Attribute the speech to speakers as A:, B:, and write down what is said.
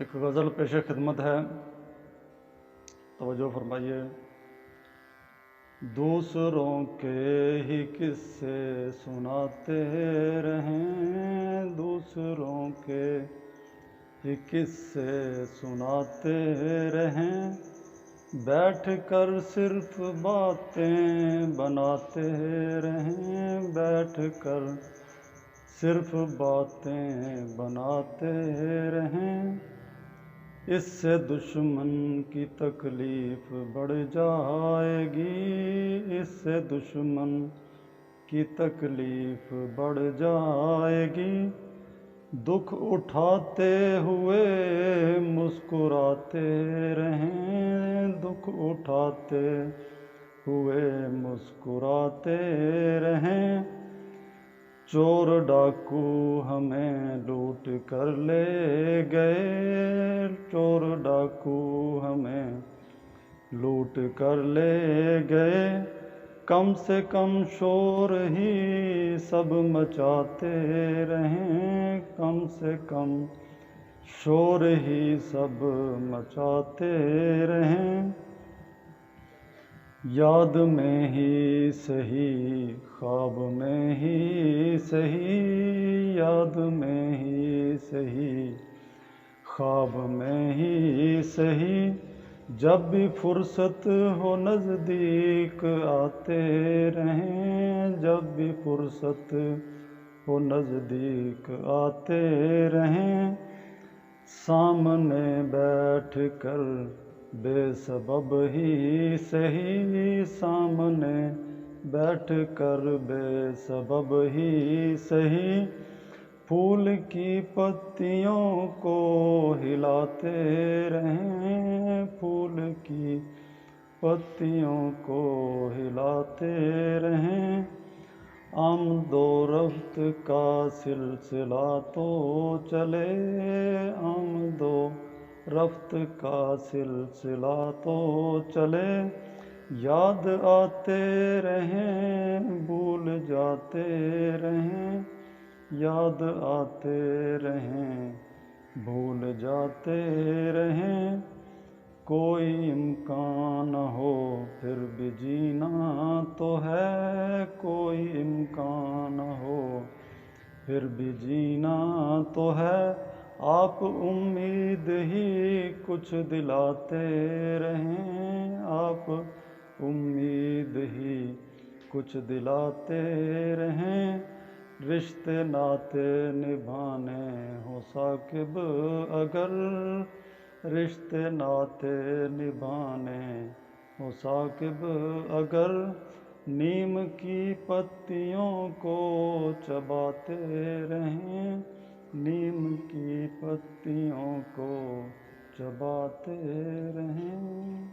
A: ایک غزل پیش خدمت ہے، توجہ فرمائیے۔ دوسروں کے ہی قصے سناتے رہیں، دوسروں کے ہی قصے سناتے رہیں، بیٹھ کر صرف باتیں بناتے رہیں، بیٹھ کر صرف باتیں بناتے رہیں۔ اس سے دشمن کی تکلیف بڑھ جائے گی، اس سے دشمن کی تکلیف بڑھ جائے گی۔ دکھ اٹھاتے ہوئے مسکراتے رہیں، دکھ اٹھاتے ہوئے مسکراتے رہیں۔ چور ڈاکو ہمیں لوٹ کر لے گئے، چور ڈاکو ہمیں لوٹ کر لے گئے۔ کم سے کم شور ہی سب مچاتے رہیں، کم سے کم شور ہی سب مچاتے رہیں۔ یاد میں ہی سہی خواب میں ہی سہی، یاد میں ہی سہی خواب میں ہی سہی، جب بھی فرصت ہو نزدیک آتے رہیں، جب بھی فرصت ہو نزدیک آتے رہیں۔ سامنے بیٹھ کر بے سبب ہی سہی، سامنے بیٹھ کر بے سبب ہی سہی، پھول کی پتیوں کو ہلاتے رہیں، پھول کی پتیوں کو ہلاتے رہیں۔ آمد و رفت کا سلسلہ تو چلے، آمد و رفت کا سلسلہ تو چلے، یاد آتے رہیں بھول جاتے رہیں، یاد آتے رہیں بھول جاتے رہیں۔ کوئی امکان ہو پھر بھی جینا تو ہے، کوئی امکان ہو پھر بھی جینا تو ہے۔ آپ امید ہی کچھ دلاتے رہیں، آپ امید ہی کچھ دلاتے رہیں۔ رشتے ناطے نبھانے ہوں ثاقب اگر، رشتے ناطے نبھانے ہوں ثاقب اگر، نیم کی پتیوں کو چباتے رہیں، نیم کی پتیوں کو چباتے رہیں۔